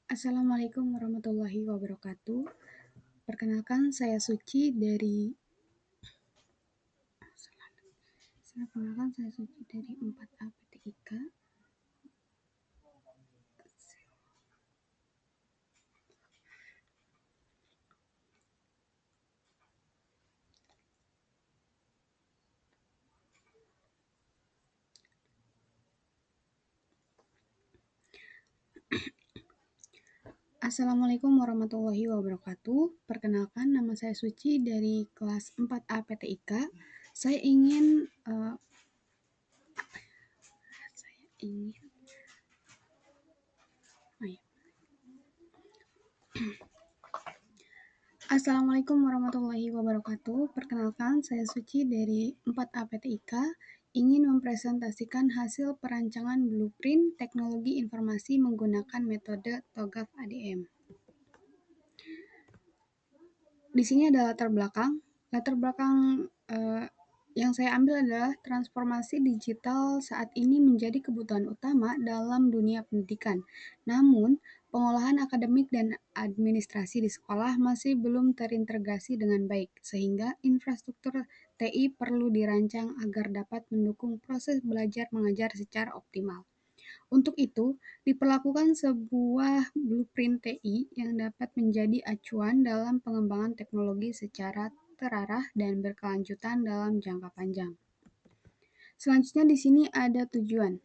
Assalamualaikum warahmatullahi wabarakatuh. Perkenalkan, saya Suci dari 4A PTIK. Assalamualaikum warahmatullahi wabarakatuh. Perkenalkan, nama saya Suci dari kelas 4A PTIK. Saya ingin Assalamualaikum warahmatullahi wabarakatuh. Perkenalkan, saya Suci dari 4A PTIK ingin mempresentasikan hasil perancangan blueprint teknologi informasi menggunakan metode TOGAF ADM. Di sini ada latar belakang. Latar belakang yang saya ambil adalah transformasi digital saat ini menjadi kebutuhan utama dalam dunia pendidikan. Namun, pengolahan akademik dan administrasi di sekolah masih belum terintegrasi dengan baik, sehingga infrastruktur TI perlu dirancang agar dapat mendukung proses belajar mengajar secara optimal. Untuk itu, diperlakukan sebuah blueprint TI yang dapat menjadi acuan dalam pengembangan teknologi secara terarah dan berkelanjutan dalam jangka panjang. Selanjutnya di sini ada tujuan.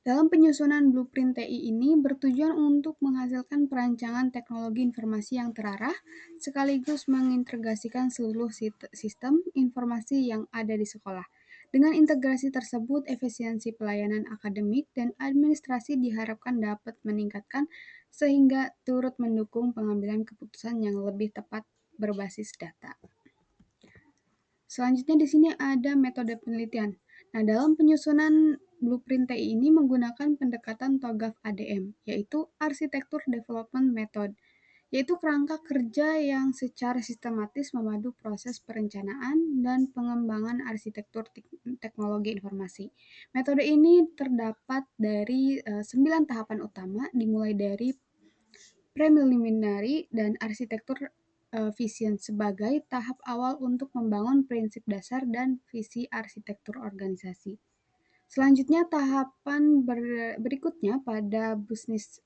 Dalam penyusunan blueprint TI ini bertujuan untuk menghasilkan perancangan teknologi informasi yang terarah, sekaligus mengintegrasikan seluruh sistem informasi yang ada di sekolah. Dengan integrasi tersebut, efisiensi pelayanan akademik dan administrasi diharapkan dapat meningkatkan sehingga turut mendukung pengambilan keputusan yang lebih tepat berbasis data. Selanjutnya di sini ada metode penelitian. Nah, dalam penyusunan blueprint TI ini menggunakan pendekatan TOGAF ADM, yaitu Architecture Development Method, yaitu kerangka kerja yang secara sistematis memadu proses perencanaan dan pengembangan arsitektur teknologi informasi. Metode ini terdapat dari 9 tahapan utama, dimulai dari preliminary dan arsitektur vision sebagai tahap awal untuk membangun prinsip dasar dan visi arsitektur organisasi. Selanjutnya, tahapan berikutnya pada bisnis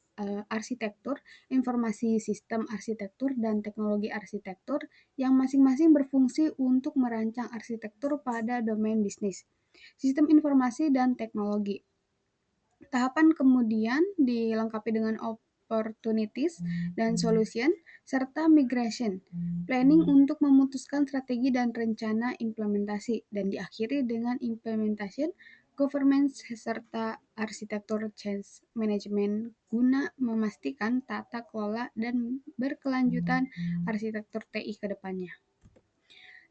arsitektur, informasi sistem arsitektur, dan teknologi arsitektur yang masing-masing berfungsi untuk merancang arsitektur pada domain bisnis, sistem informasi, dan teknologi. Tahapan kemudian dilengkapi dengan opportunities dan solution, serta migration, planning untuk memutuskan strategi dan rencana implementasi, dan diakhiri dengan implementation, governance, serta arsitektur change management guna memastikan tata kelola dan berkelanjutan arsitektur TI ke depannya.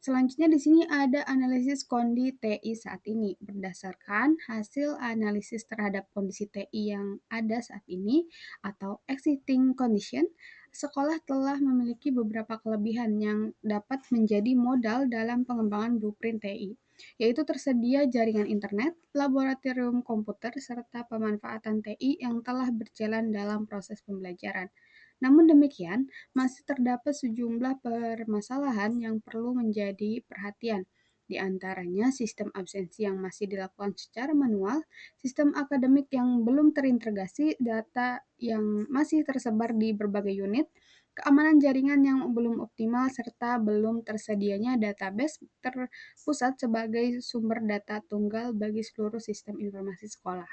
Selanjutnya di sini ada analisis kondisi TI saat ini. Berdasarkan hasil analisis terhadap kondisi TI yang ada saat ini atau existing condition, sekolah telah memiliki beberapa kelebihan yang dapat menjadi modal dalam pengembangan blueprint TI, yaitu tersedia jaringan internet, laboratorium komputer, serta pemanfaatan TI yang telah berjalan dalam proses pembelajaran. Namun demikian, masih terdapat sejumlah permasalahan yang perlu menjadi perhatian, di antaranya sistem absensi yang masih dilakukan secara manual, sistem akademik yang belum terintegrasi, data yang masih tersebar di berbagai unit, keamanan jaringan yang belum optimal, serta belum tersedianya database terpusat sebagai sumber data tunggal bagi seluruh sistem informasi sekolah.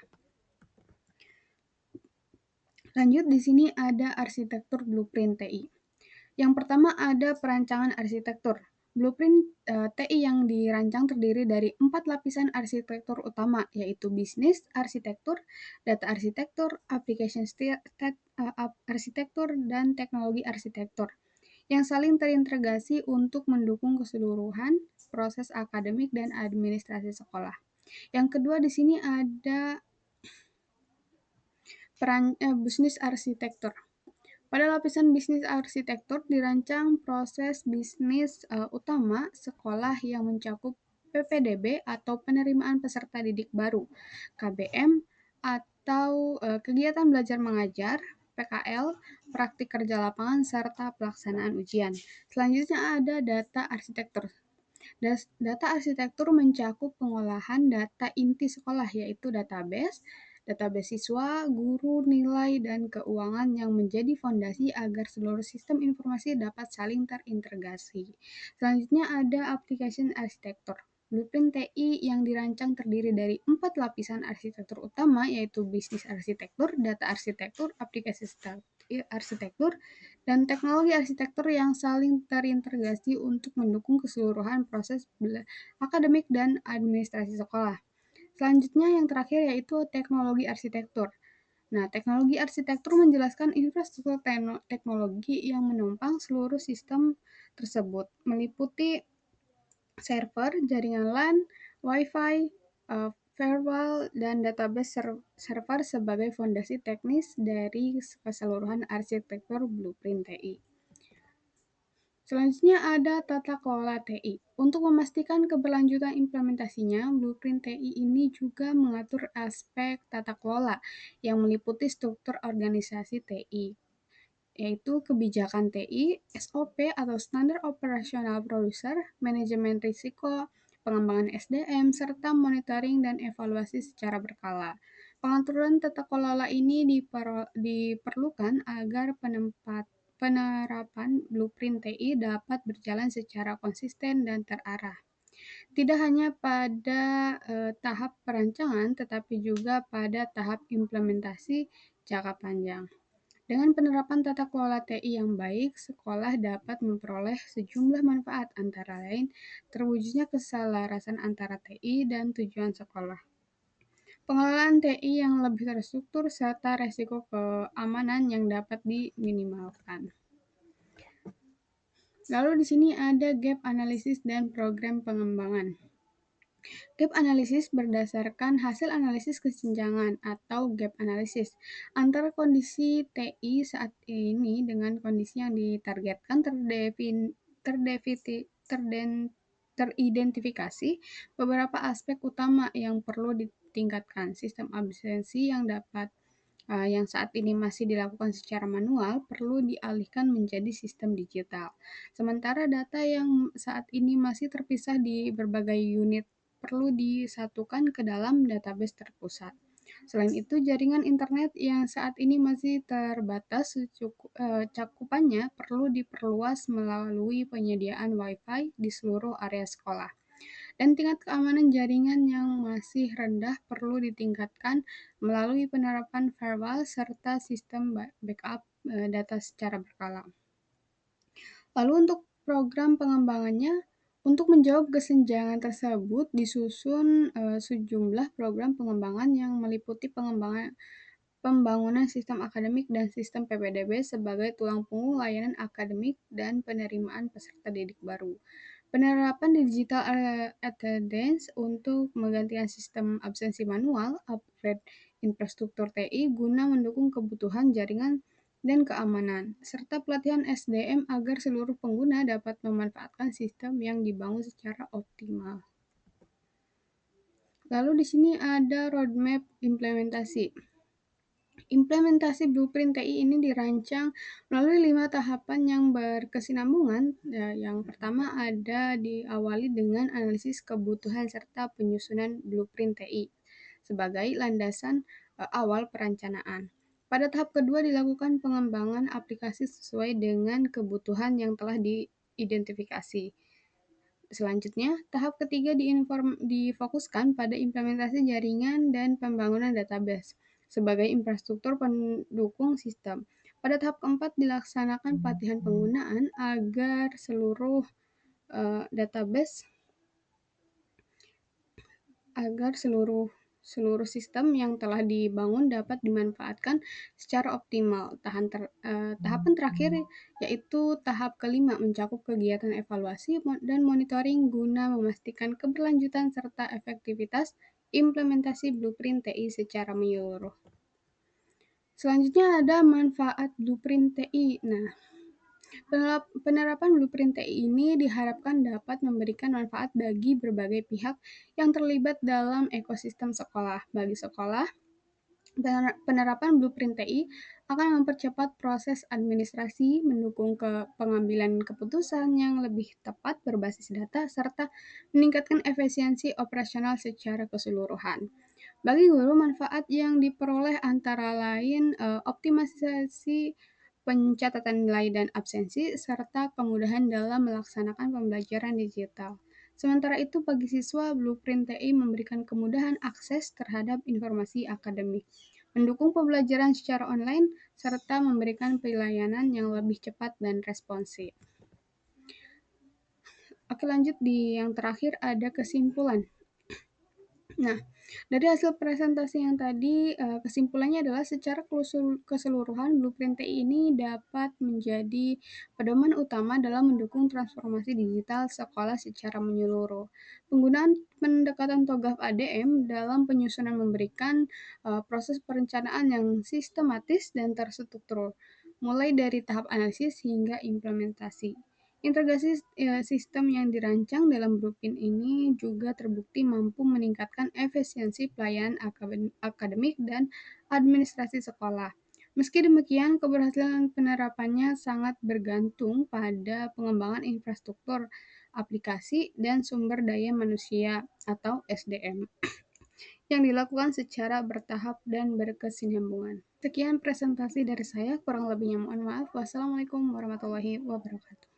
Lanjut, di sini ada arsitektur blueprint TI. Yang pertama ada perancangan arsitektur. Blueprint TI yang dirancang terdiri dari 4 lapisan arsitektur utama, yaitu bisnis arsitektur, data arsitektur, application arsitektur, dan teknologi arsitektur, yang saling terintegrasi untuk mendukung keseluruhan proses akademik dan administrasi sekolah. Yang kedua di sini ada bisnis arsitektur. Pada lapisan bisnis arsitektur dirancang proses bisnis utama sekolah yang mencakup PPDB atau penerimaan peserta didik baru, KBM atau kegiatan belajar mengajar, PKL, praktik kerja lapangan, serta pelaksanaan ujian. Selanjutnya ada data arsitektur. Data arsitektur mencakup pengolahan data inti sekolah, yaitu database siswa, guru, nilai, dan keuangan yang menjadi fondasi agar seluruh sistem informasi dapat saling terintegrasi. Selanjutnya ada application arsitektur. Blueprint TI yang dirancang terdiri dari 4 lapisan arsitektur utama, yaitu bisnis arsitektur, data arsitektur, aplikasi arsitektur, dan teknologi arsitektur yang saling terintegrasi untuk mendukung keseluruhan proses akademik dan administrasi sekolah. Selanjutnya yang terakhir yaitu teknologi arsitektur. Nah, teknologi arsitektur menjelaskan infrastruktur teknologi yang menopang seluruh sistem tersebut, meliputi server, jaringan LAN, Wi-Fi, firewall, dan database server sebagai fondasi teknis dari keseluruhan arsitektur Blueprint TI. Selanjutnya ada tata kelola TI. Untuk memastikan keberlanjutan implementasinya, Blueprint TI ini juga mengatur aspek tata kelola yang meliputi struktur organisasi TI, yaitu kebijakan TI, SOP atau Standar Operasional Producer, manajemen risiko, pengembangan SDM, serta monitoring dan evaluasi secara berkala. Pengaturan tata kelola ini diperlukan agar penerapan Blueprint TI dapat berjalan secara konsisten dan terarah. Tidak hanya pada tahap perancangan, tetapi juga pada tahap implementasi jangka panjang. Dengan penerapan tata kelola TI yang baik, sekolah dapat memperoleh sejumlah manfaat, antara lain terwujudnya keselarasan antara TI dan tujuan sekolah, pengelolaan TI yang lebih terstruktur, serta resiko keamanan yang dapat diminimalkan. Lalu di sini ada gap analisis dan program pengembangan. Gap analisis berdasarkan hasil analisis kesenjangan atau gap analisis antara kondisi TI saat ini dengan kondisi yang ditargetkan teridentifikasi beberapa aspek utama yang perlu ditingkatkan. Sistem absensi yang saat ini masih dilakukan secara manual perlu dialihkan menjadi sistem digital. Sementara data yang saat ini masih terpisah di berbagai unit perlu disatukan ke dalam database terpusat. Selain itu, jaringan internet yang saat ini masih terbatas cakupannya perlu diperluas melalui penyediaan Wi-Fi di seluruh area sekolah. Dan tingkat keamanan jaringan yang masih rendah perlu ditingkatkan melalui penerapan firewall serta sistem backup data secara berkala. Lalu untuk program pengembangannya, untuk menjawab kesenjangan tersebut disusun sejumlah program pengembangan yang meliputi pembangunan sistem akademik dan sistem PPDB sebagai tulang punggung layanan akademik dan penerimaan peserta didik baru. Penerapan digital attendance untuk menggantikan sistem absensi manual, upgrade infrastruktur TI guna mendukung kebutuhan jaringan dan keamanan, serta pelatihan SDM agar seluruh pengguna dapat memanfaatkan sistem yang dibangun secara optimal. Lalu di sini ada roadmap implementasi. Implementasi Blueprint TI ini dirancang melalui 5 tahapan yang berkesinambungan. Yang pertama ada diawali dengan analisis kebutuhan serta penyusunan Blueprint TI sebagai landasan awal perencanaan. Pada tahap kedua dilakukan pengembangan aplikasi sesuai dengan kebutuhan yang telah diidentifikasi. Selanjutnya, tahap ketiga difokuskan pada implementasi jaringan dan pembangunan database sebagai infrastruktur pendukung sistem. Pada tahap keempat dilaksanakan pelatihan penggunaan agar seluruh sistem yang telah dibangun dapat dimanfaatkan secara optimal. Tahapan terakhir yaitu tahap kelima mencakup kegiatan evaluasi dan monitoring guna memastikan keberlanjutan serta efektivitas implementasi Blueprint TI secara menyeluruh. Selanjutnya ada manfaat Blueprint TI. Nah, penerapan Blueprint TI ini diharapkan dapat memberikan manfaat bagi berbagai pihak yang terlibat dalam ekosistem sekolah. Bagi sekolah, penerapan Blueprint TI akan mempercepat proses administrasi, mendukung pengambilan keputusan yang lebih tepat berbasis data, serta meningkatkan efisiensi operasional secara keseluruhan. Bagi guru, manfaat yang diperoleh antara lain optimalisasi pencatatan nilai dan absensi, serta kemudahan dalam melaksanakan pembelajaran digital. Sementara itu, bagi siswa, Blueprint TI memberikan kemudahan akses terhadap informasi akademik, mendukung pembelajaran secara online, serta memberikan pelayanan yang lebih cepat dan responsif. Oke, lanjut di yang terakhir ada kesimpulan. Nah, dari hasil presentasi yang tadi, kesimpulannya adalah secara keseluruhan Blueprint TI ini dapat menjadi pedoman utama dalam mendukung transformasi digital sekolah secara menyeluruh. Penggunaan pendekatan TOGAF ADM dalam penyusunan memberikan proses perencanaan yang sistematis dan terstruktur, mulai dari tahap analisis hingga implementasi. Integrasi sistem yang dirancang dalam Blueprint ini juga terbukti mampu meningkatkan efisiensi pelayanan akademik dan administrasi sekolah. Meski demikian, keberhasilan penerapannya sangat bergantung pada pengembangan infrastruktur, aplikasi, dan sumber daya manusia atau SDM yang dilakukan secara bertahap dan berkesinambungan. Sekian presentasi dari saya, kurang lebihnya mohon maaf. Wassalamualaikum warahmatullahi wabarakatuh.